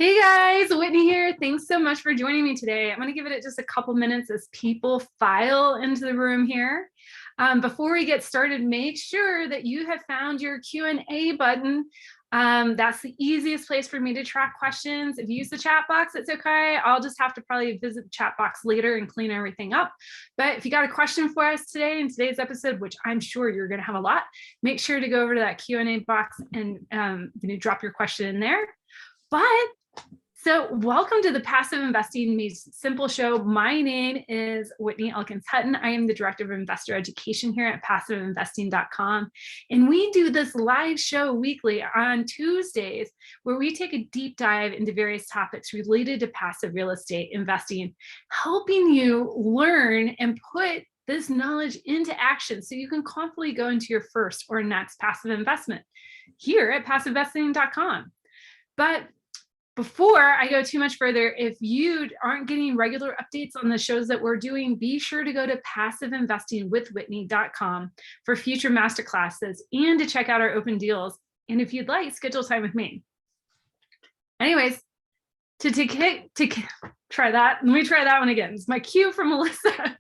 Hey guys, Whitney here. Thanks so much for joining me today. I'm going to give it just a couple minutes as people file into the room here. Before we get started, make sure that you have found your Q&A button. That's the easiest place for me to track questions. If you use the chat box, it's okay. I'll just have to probably visit the chat box later and clean everything up. But if you got a question for us today in today's episode, which I'm sure you're going to have a lot, make sure to go over to that Q&A box and drop your question in there. So welcome to the Passive Investing Made Simple show. My name is Whitney Elkins-Hutten. I am the Director of Investor Education here at PassiveInvesting.com. And we do this live show weekly on Tuesdays where we take a deep dive into various topics related to passive real estate investing, helping you learn and put this knowledge into action so you can confidently go into your first or next passive investment here at PassiveInvesting.com. But before I go too much further, if you aren't getting regular updates on the shows that we're doing, be sure to go to passiveinvestingwithwhitney.com for future masterclasses and to check out our open deals. And if you'd like, schedule time with me. Anyways, try that. Let me try that one again. It's my cue from Melissa.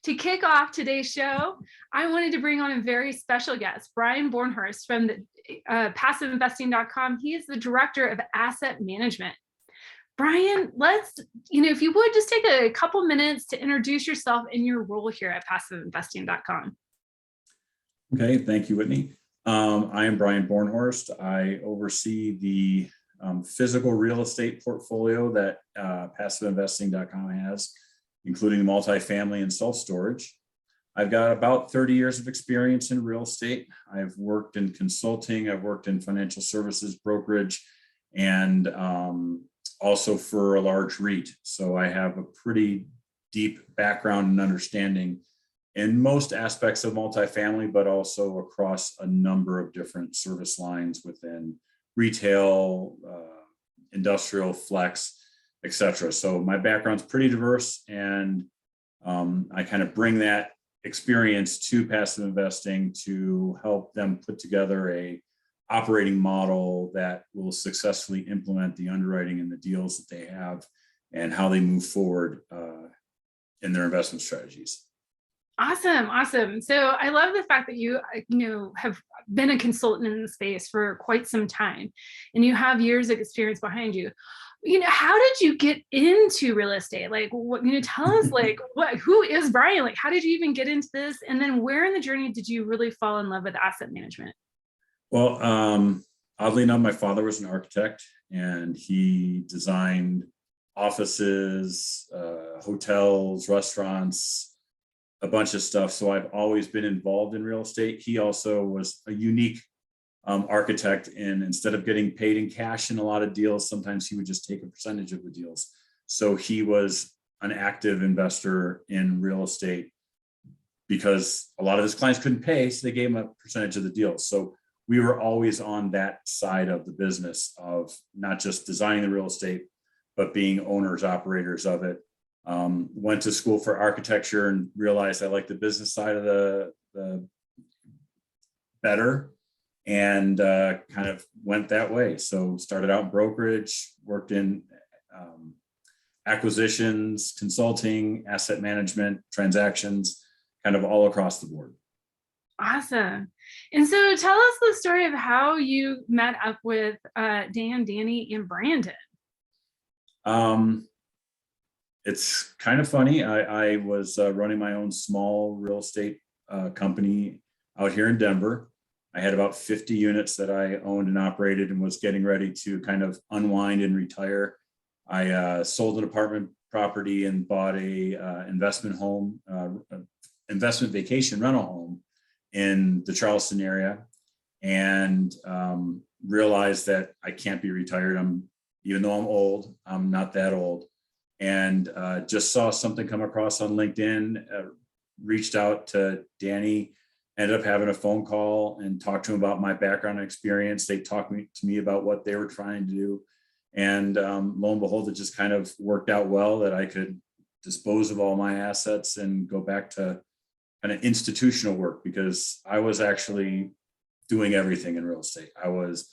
To kick off today's show, I wanted to bring on a very special guest, Brian Bornhorst from the PassiveInvesting.com. He is the Director of Asset Management. Brian, if you would just take a couple minutes to introduce yourself and your role here at PassiveInvesting.com. Okay, thank you, Whitney. I am Brian Bornhorst. I oversee the physical real estate portfolio that PassiveInvesting.com has, including multifamily and self-storage. I've got about 30 years of experience in real estate. I've worked in consulting, I've worked in financial services, brokerage, and also for a large REIT. So I have a pretty deep background and understanding in most aspects of multifamily, but also across a number of different service lines within retail, industrial, flex, etc. So my background's pretty diverse, and I kind of bring that experience to passive investing to help them put together a operating model that will successfully implement the underwriting and the deals that they have and how they move forward in their investment strategies. Awesome. So I love the fact that you have been a consultant in the space for quite some time, and you have years of experience behind you. How did you get into real estate? Tell us, who is Brian? How did you even get into this? And then where in the journey did you really fall in love with asset management? Well, oddly enough, my father was an architect, and he designed offices, hotels, restaurants, a bunch of stuff. So I've always been involved in real estate. He also was a unique architect, and instead of getting paid in cash in a lot of deals, sometimes he would just take a percentage of the deals. So he was an active investor in real estate because a lot of his clients couldn't pay, so they gave him a percentage of the deals. So we were always on that side of the business of not just designing the real estate, but being owners, operators of it. Went to school for architecture and realized I liked the business side of the better, and kind of went that way. So started out in brokerage, worked in acquisitions, consulting, asset management, transactions, kind of all across the board. Awesome. And so tell us the story of how you met up with Dan, Danny, and Brandon. It's kind of funny. I was running my own small real estate company out here in Denver. I had about 50 units that I owned and operated and was getting ready to kind of unwind and retire. I sold an apartment property and bought a investment vacation rental home in the Charleston area, and realized that I can't be retired. Even though I'm old, I'm not that old. And just saw something come across on LinkedIn, reached out to Danny, ended up having a phone call and talked to him about my background and experience. They talked to me about what they were trying to do. And lo and behold, it just kind of worked out well that I could dispose of all my assets and go back to kind of institutional work, because I was actually doing everything in real estate. I was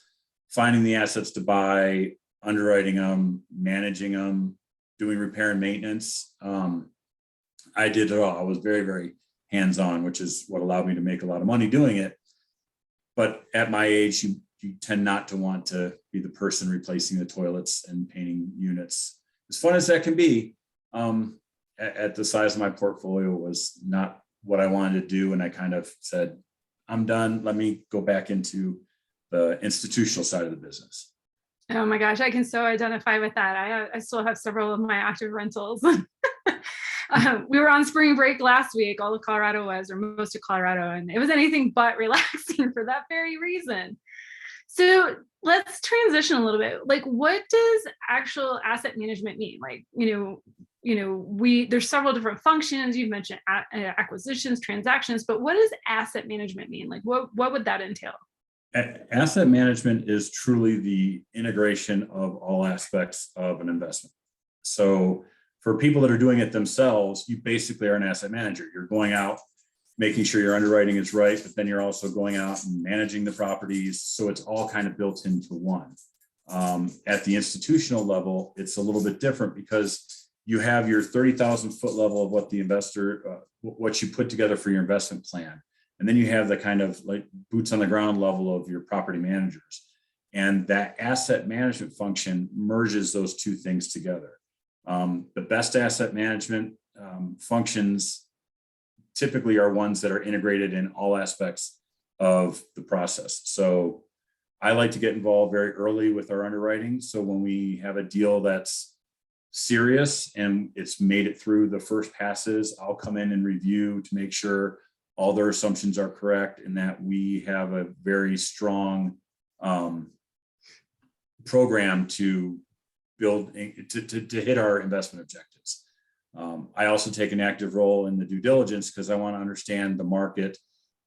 finding the assets to buy, underwriting them, managing them, doing repair and maintenance. I did it all. I was very, very hands-on, which is what allowed me to make a lot of money doing it. But at my age, you tend not to want to be the person replacing the toilets and painting units. As fun as that can be, at the size of my portfolio was not what I wanted to do. And I kind of said, I'm done. Let me go back into the institutional side of the business. Oh my gosh, I can so identify with that. I still have several of my active rentals. We were on spring break last week, all of Colorado was, or most of Colorado, and it was anything but relaxing for that very reason. So let's transition a little bit. Like, what does actual asset management mean? Like, there's several different functions. You've mentioned acquisitions, transactions, but what does asset management mean? Like, what would that entail? Asset management is truly the integration of all aspects of an investment. So for people that are doing it themselves, you basically are an asset manager. You're going out, making sure your underwriting is right, but then you're also going out and managing the properties. So it's all kind of built into one. At the institutional level, it's a little bit different because you have your 30,000 foot level of what the investor, what you put together for your investment plan. And then you have the kind of like boots on the ground level of your property managers. And that asset management function merges those two things together. The best asset management functions typically are ones that are integrated in all aspects of the process. So I like to get involved very early with our underwriting. So when we have a deal that's serious and it's made it through the first passes, I'll come in and review to make sure all their assumptions are correct and that we have a very strong program to build to hit our investment objectives. I also take an active role in the due diligence because I want to understand the market,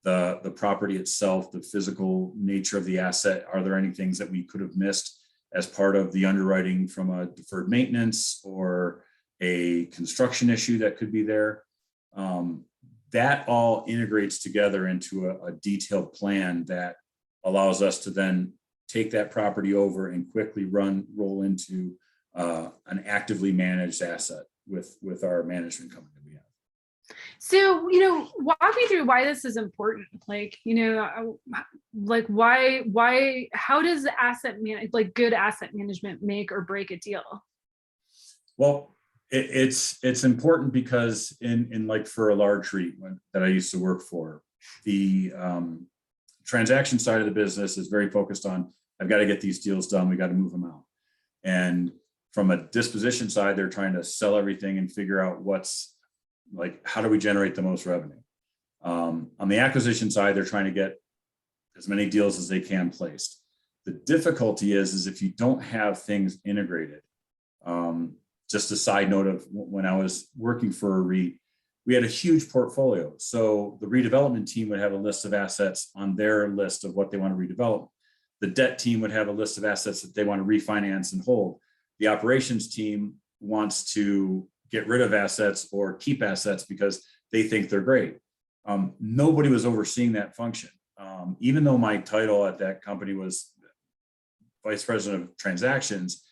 the property itself, the physical nature of the asset. Are there any things that we could have missed as part of the underwriting from a deferred maintenance or a construction issue that could be there? That all integrates together into a detailed plan that allows us to then take that property over and quickly roll into an actively managed asset with our management company that we have. So, walk me through why this is important. Like, why, how does good asset management make or break a deal? Well, it's important because in like for a large REIT that I used to work for, the transaction side of the business is very focused on, I've got to get these deals done. We got to move them out. And from a disposition side, they're trying to sell everything and figure out how do we generate the most revenue? On the acquisition side, they're trying to get as many deals as they can placed. The difficulty is if you don't have things integrated. Just a side note of when I was working for a REIT, we had a huge portfolio. So the redevelopment team would have a list of assets on their list of what they want to redevelop. The debt team would have a list of assets that they want to refinance and hold. The operations team wants to get rid of assets or keep assets because they think they're great. Nobody was overseeing that function. Even though my title at that company was vice president of transactions,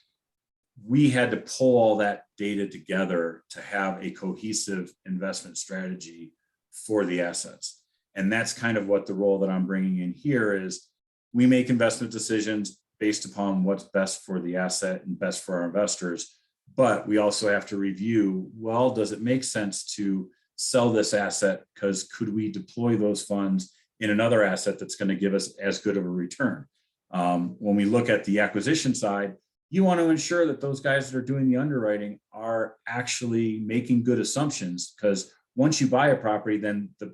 we had to pull all that data together to have a cohesive investment strategy for the assets. And that's kind of what the role that I'm bringing in here is. We make investment decisions based upon what's best for the asset and best for our investors. But we also have to review, well, does it make sense to sell this asset? Because could we deploy those funds in another asset that's going to give us as good of a return? When we look at the acquisition side, you want to ensure that those guys that are doing the underwriting are actually making good assumptions, because once you buy a property, then the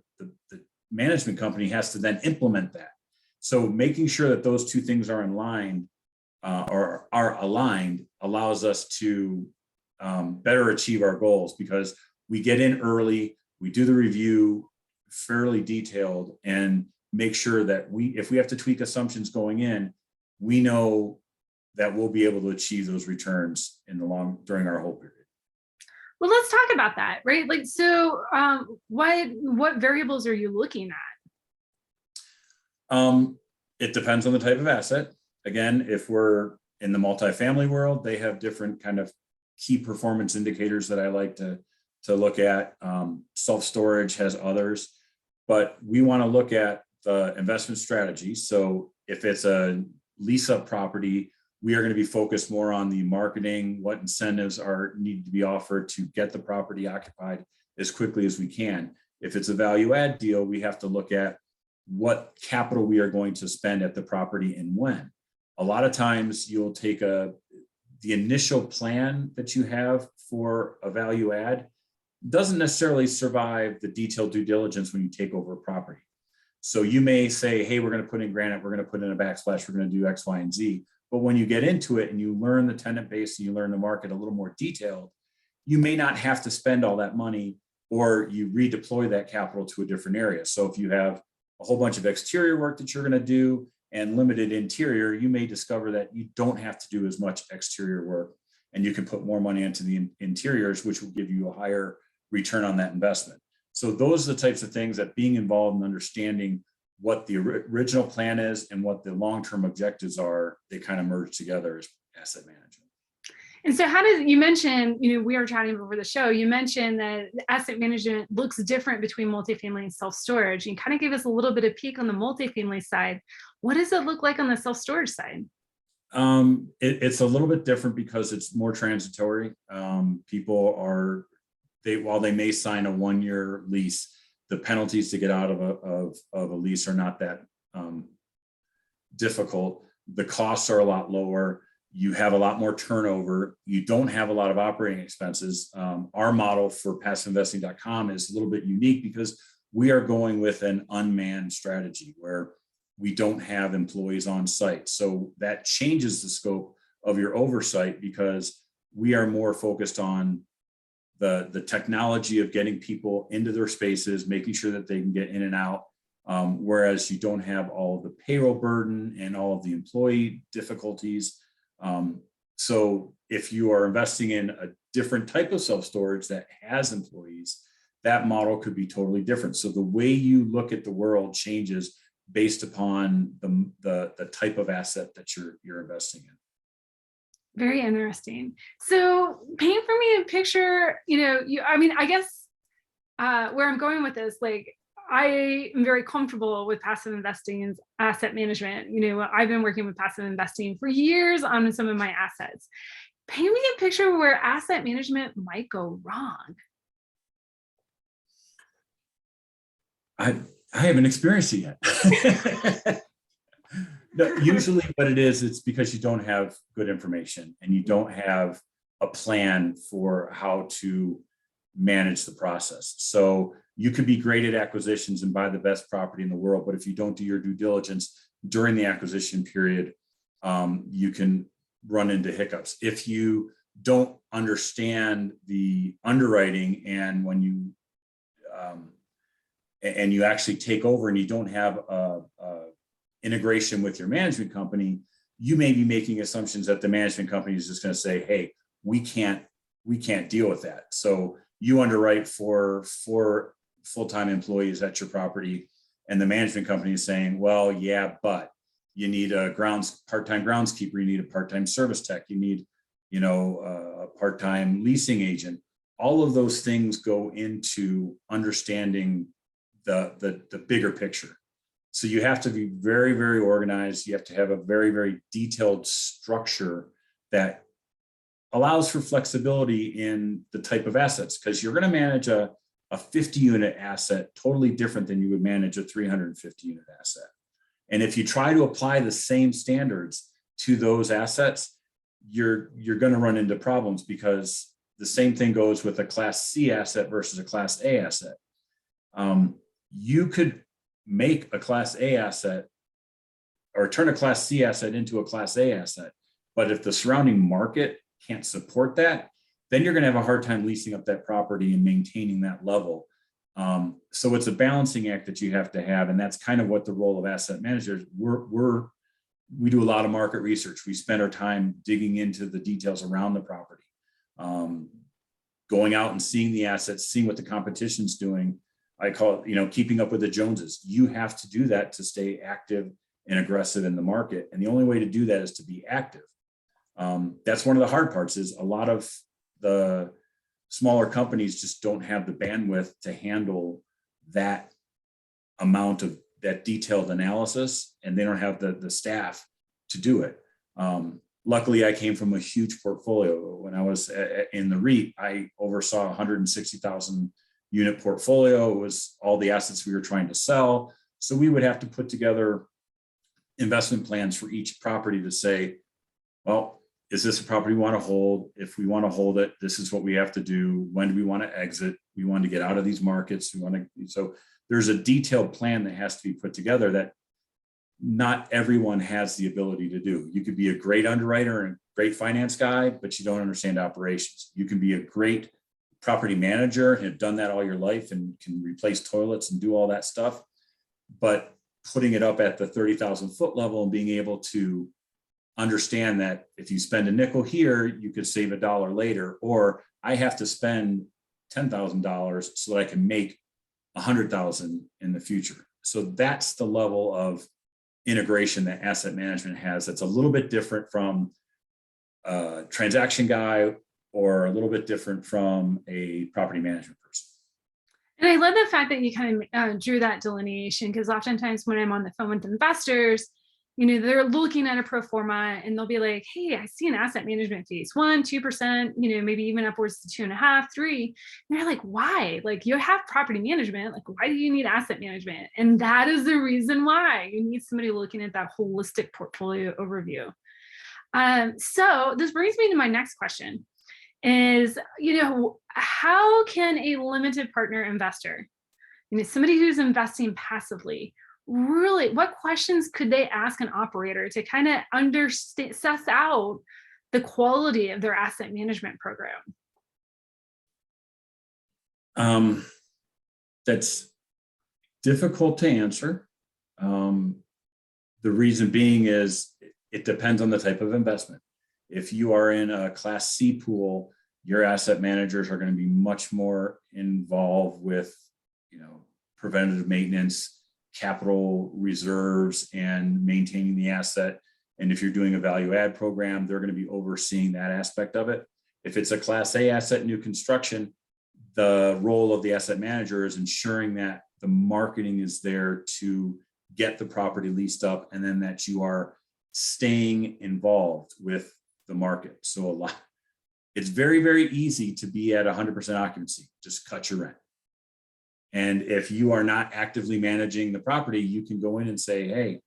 management company has to then implement that. So making sure that those two things are in line or are aligned allows us to better achieve our goals, because we get in early, we do the review fairly detailed, and make sure that if we have to tweak assumptions going in, we know that we'll be able to achieve those returns during our whole period. Well, let's talk about that, right? Like, so what variables are you looking at? It depends on the type of asset. Again, if we're in the multifamily world, they have different kind of key performance indicators that I like to look at. Self-storage has others, but we want to look at the investment strategy. So if it's a lease-up property, we are going to be focused more on the marketing, what incentives need to be offered to get the property occupied as quickly as we can. If it's a value add deal, we have to look at what capital we are going to spend at the property and when. A lot of times you'll take the initial plan that you have for a value add doesn't necessarily survive the detailed due diligence when you take over a property. So you may say, hey, we're going to put in granite, we're going to put in a backsplash, we're going to do X, Y, and Z. But when you get into it and you learn the tenant base and you learn the market a little more detailed, you may not have to spend all that money, or you redeploy that capital to a different area. So if you have a whole bunch of exterior work that you're going to do and limited interior, you may discover that you don't have to do as much exterior work and you can put more money into the interiors, which will give you a higher return on that investment. So those are the types of things that being involved in understanding what the original plan is and what the long-term objectives are, they kind of merge together as asset management. And so how does, you mentioned, we were chatting before the show, you mentioned that asset management looks different between multifamily and self-storage. You kind of gave us a little bit of peek on the multifamily side. What does it look like on the self-storage side? It's a little bit different because it's more transitory. People are, while they may sign a 1-year lease, the penalties to get out of a lease are not that difficult. The costs are a lot lower. You have a lot more turnover. You don't have a lot of operating expenses. Our model for passiveinvesting.com is a little bit unique because we are going with an unmanned strategy where we don't have employees on site. So that changes the scope of your oversight because we are more focused on the technology of getting people into their spaces, making sure that they can get in and out, whereas you don't have all of the payroll burden and all of the employee difficulties. So if you are investing in a different type of self-storage that has employees, that model could be totally different. So the way you look at the world changes based upon the type of asset that you're investing in. Very interesting. So paint for me a picture, I guess where I'm going with this, like, I am very comfortable with passive investing and asset management. I've been working with passive investing for years on some of my assets. Paint me a picture where asset management might go wrong. I haven't experienced it yet. No, usually what it is, it's because you don't have good information and you don't have a plan for how to manage the process. So you could be great at acquisitions and buy the best property in the world, but if you don't do your due diligence during the acquisition period, you can run into hiccups. If you don't understand the underwriting and when you actually take over and you don't have a integration with your management company, you may be making assumptions that the management company is just going to say, hey, we can't deal with that. So you underwrite for full-time employees at your property and the management company is saying, well, yeah, but you need a part-time groundskeeper, you need a part-time service tech, you need, a part-time leasing agent. All of those things go into understanding the bigger picture. So you have to be very, very organized. You have to have a very, very detailed structure that allows for flexibility in the type of assets, because you're going to manage a 50-unit asset totally different than you would manage a 350-unit asset. And if you try to apply the same standards to those assets, you're going to run into problems, because the same thing goes with a Class C asset versus a Class A asset. You could make a Class A asset or turn a Class C asset into a Class A asset, but if the surrounding market can't support that, then you're going to have a hard time leasing up that property and maintaining that level. So it's a balancing act that you have to have, and that's kind of what the role of asset managers. We do a lot of market research. We spend our time digging into the details around the property, going out and seeing the assets, seeing what the competition's doing. I call it, keeping up with the Joneses. You have to do that to stay active and aggressive in the market. And the only way to do that is to be active. That's one of the hard parts, is a lot of the smaller companies just don't have the bandwidth to handle that amount of that detailed analysis, and they don't have the staff to do it. Luckily, I came from a huge portfolio. When I was in the REIT, I oversaw 160,000 unit portfolio. It was all the assets we were trying to sell. So we would have to put together investment plans for each property to say, well, is this a property we want to hold? If we want to hold it, this is what we have to do. When do we want to exit? We want to get out of these markets. So there's a detailed plan that has to be put together that not everyone has the ability to do. You could be a great underwriter and great finance guy, but you don't understand operations. You can be a great property manager and have done that all your life and can replace toilets and do all that stuff. But putting it up at the 30,000 foot level and being able to understand that if you spend a nickel here, you could save $1 later, or I have to spend $10,000 so that I can make 100,000 in the future. So that's the level of integration that asset management has. That's a little bit different from a transaction guy, or a little bit different from a property management person. And I love the fact that you kind of drew that delineation, because oftentimes when I'm on the phone with investors, they're looking at a pro forma and they'll be like, hey, I see an asset management fees, 1-2%, maybe even upwards to 2.5, 3. And they're like, why? Like, you have property management. Like, why do you need asset management? And that is the reason why you need somebody looking at that holistic portfolio overview. So this brings me to my next question is, how can a limited partner investor, somebody who's investing passively, really, what questions could they ask an operator to kind of understand, suss out the quality of their asset management program? That's difficult to answer. The reason being is it depends on the type of investment. If you are in a Class C pool, your asset managers are going to be much more involved with, preventative maintenance, capital reserves, and maintaining the asset. And if you're doing a value add program, they're going to be overseeing that aspect of it. If it's a Class A asset, new construction, the role of the asset manager is ensuring that the marketing is there to get the property leased up, and then that you are staying involved with the market. So it's very, very easy to be at 100% occupancy. Just cut your rent. And if you are not actively managing the property, you can go in and say, hey,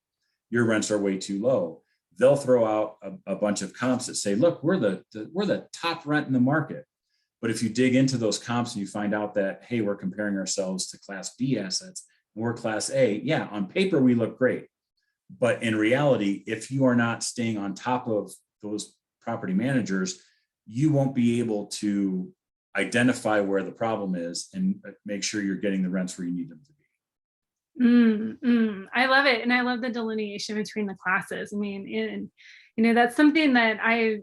your rents are way too low. They'll throw out a bunch of comps that say, look, we're the top rent in the market. But if you dig into those comps and you find out that, hey, we're comparing ourselves to Class B assets and we're Class A, yeah, on paper, we look great. But in reality, if you are not staying on top of those property managers, you won't be able to identify where the problem is and make sure you're getting the rents where you need them to be. I love it. And I love the delineation between the classes. I mean, that's something that I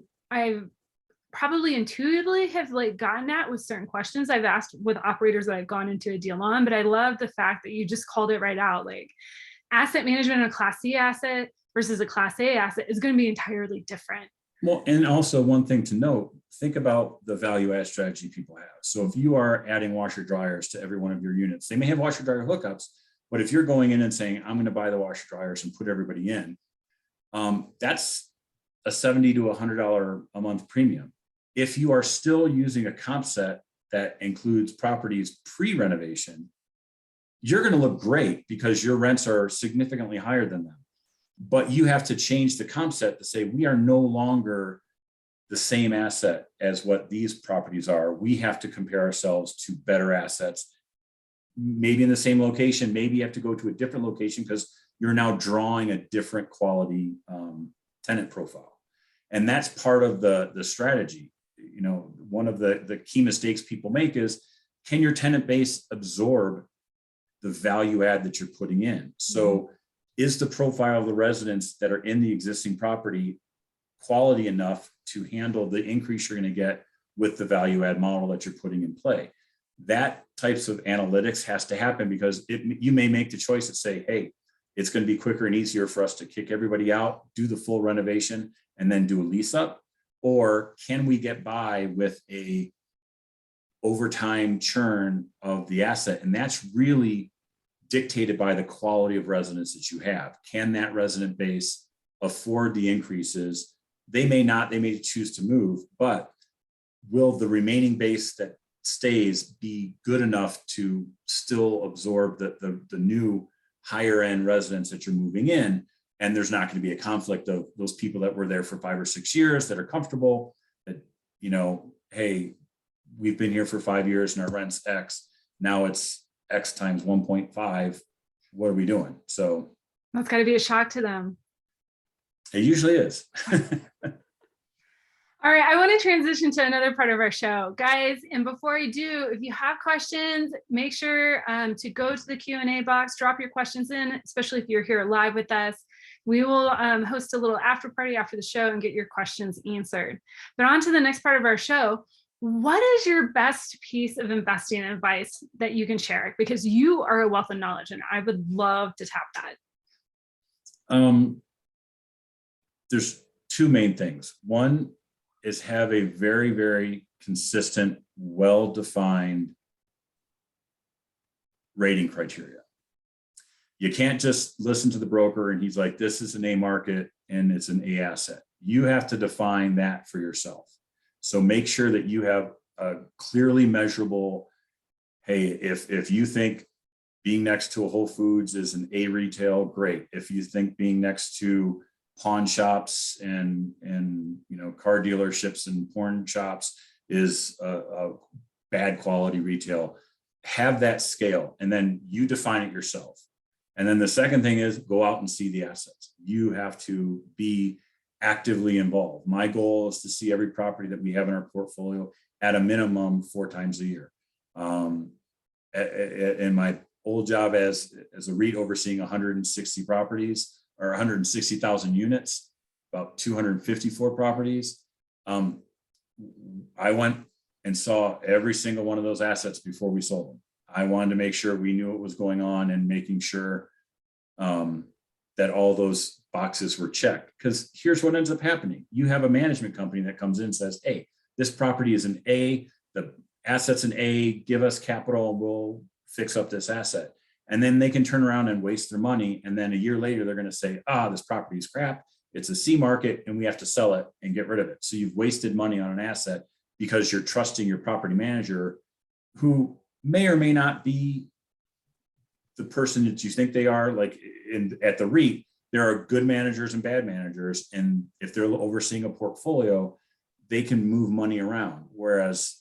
probably intuitively have gotten at with certain questions I've asked with operators that I've gone into a deal on. But I love the fact that you just called it right out. Asset management on a Class C asset versus a Class A asset is going to be entirely different. Well, and also one thing to note, think about the value add strategy people have. So if you are adding washer dryers to every one of your units, they may have washer dryer hookups, but if you're going in and saying, I'm going to buy the washer dryers and put everybody in, that's a $70 to $100 a month premium. If you are still using a comp set that includes properties pre-renovation, you're going to look great because your rents are significantly higher than them. But you have to change the comp set to say, we are no longer the same asset as what these properties are. We have to compare ourselves to better assets, maybe in the same location. Maybe you have to go to a different location because you're now drawing a different quality tenant profile. And that's part of the strategy. One of the key mistakes people make is, can your tenant base absorb the value add that you're putting in? So is the profile of the residents that are in the existing property quality enough to handle the increase you're going to get with the value add model that you're putting in play? That types of analytics has to happen, because you may make the choice to say, hey, it's going to be quicker and easier for us to kick everybody out, do the full renovation, and then do a lease up. or can we get by with a overtime churn of the asset? And that's really dictated by the quality of residents that you have. Can that resident base afford the increases? They may not, they may choose to move, but will the remaining base that stays be good enough to still absorb the new higher end residents that you're moving in? And there's not going to be a conflict of those people that were there for 5 or 6 years that are comfortable, that, hey, we've been here for 5 years and our rent's X. Now it's X times 1.5. What are we doing? So that's got to be a shock to them. It usually is. All right, I want to transition to another part of our show, guys. And before I do, if you have questions, make sure to go to the Q&A box, drop your questions in, especially if you're here live with us. We will host a little after party after the show and get your questions answered. But on to the next part of our show. What is your best piece of investing advice that you can share? Because you are a wealth of knowledge, and I would love to tap that. There's two main things. One is have a very, very consistent, well-defined rating criteria. You can't just listen to the broker and he's like, this is an A market and it's an A asset. You have to define that for yourself. So make sure that you have a clearly measurable, hey, if you think being next to a Whole Foods is an A retail, great. If you think being next to pawn shops and car dealerships and porn shops is a bad quality retail, have that scale and then you define it yourself. And then the second thing is go out and see the assets. You have to be actively involved. My goal is to see every property that we have in our portfolio at a minimum 4 times a year. In my old job as a REIT overseeing 160 properties or 160,000 units, about 254 properties, I went and saw every single one of those assets before we sold them. I wanted to make sure we knew what was going on and making sure that all those boxes were checked. Because here's what ends up happening. You have a management company that comes in and says, hey, this property is an A, the asset's an A, give us capital, we'll fix up this asset. And then they can turn around and waste their money. And then a year later, they're going to say, this property is crap. It's a C market and we have to sell it and get rid of it. So you've wasted money on an asset because you're trusting your property manager, who may or may not be the person that you think they are. Like at the REIT, there are good managers and bad managers. And if they're overseeing a portfolio, they can move money around. Whereas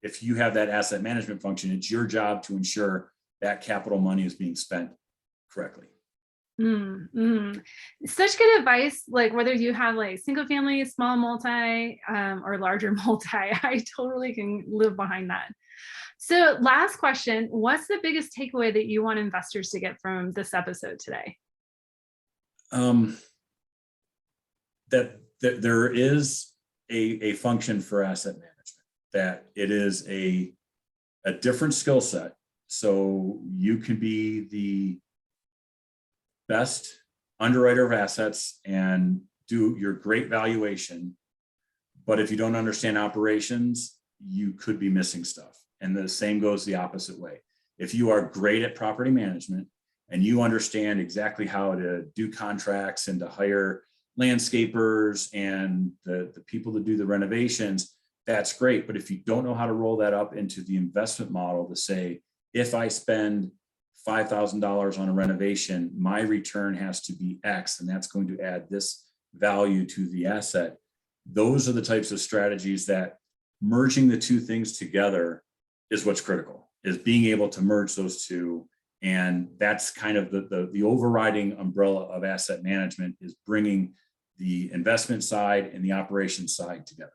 if you have that asset management function, it's your job to ensure that capital money is being spent correctly. Such good advice. Like whether you have like single family, small multi, or larger multi, I totally can live behind that. So last question, what's the biggest takeaway that you want investors to get from this episode today? That there is a function for asset management, that it is a different skill set. So you can be the best underwriter of assets and do your great valuation, but if you don't understand operations, you could be missing stuff. And the same goes the opposite way. If you are great at property management and you understand exactly how to do contracts and to hire landscapers and the people to do the renovations, that's great. But if you don't know how to roll that up into the investment model to say, if I spend $5,000 on a renovation, my return has to be X, and that's going to add this value to the asset. Those are the types of strategies that merging the two things together is what's critical, is being able to merge those two. And that's kind of the overriding umbrella of asset management, is bringing the investment side and the operations side together.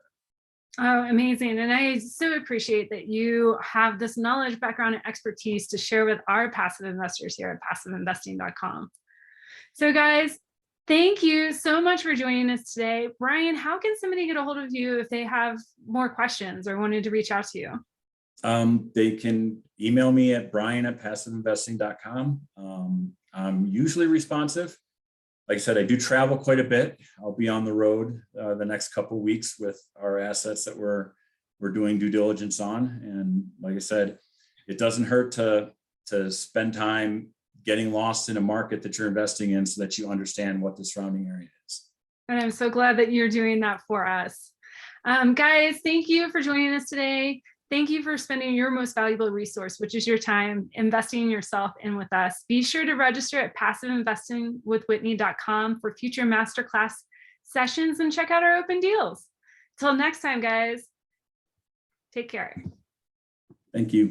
Oh, amazing. And I so appreciate that you have this knowledge, background, and expertise to share with our passive investors here at passiveinvesting.com. So guys, thank you so much for joining us today. Brian, how can somebody get a hold of you if they have more questions or wanted to reach out to you? They can email me at brian@passiveinvesting.com. I'm usually responsive. like I said, I do travel quite a bit. I'll be on the road the next couple of weeks with our assets that we're doing due diligence on. And like I said, it doesn't hurt to spend time getting lost in a market that you're investing in so that you understand what the surrounding area is. And I'm so glad that you're doing that for us. Guys, thank you for joining us today. Thank you for spending your most valuable resource, which is your time, investing in yourself and with us. Be sure to register at passiveinvestingwithwhitney.com for future masterclass sessions and check out our open deals. Till next time, guys, take care. Thank you.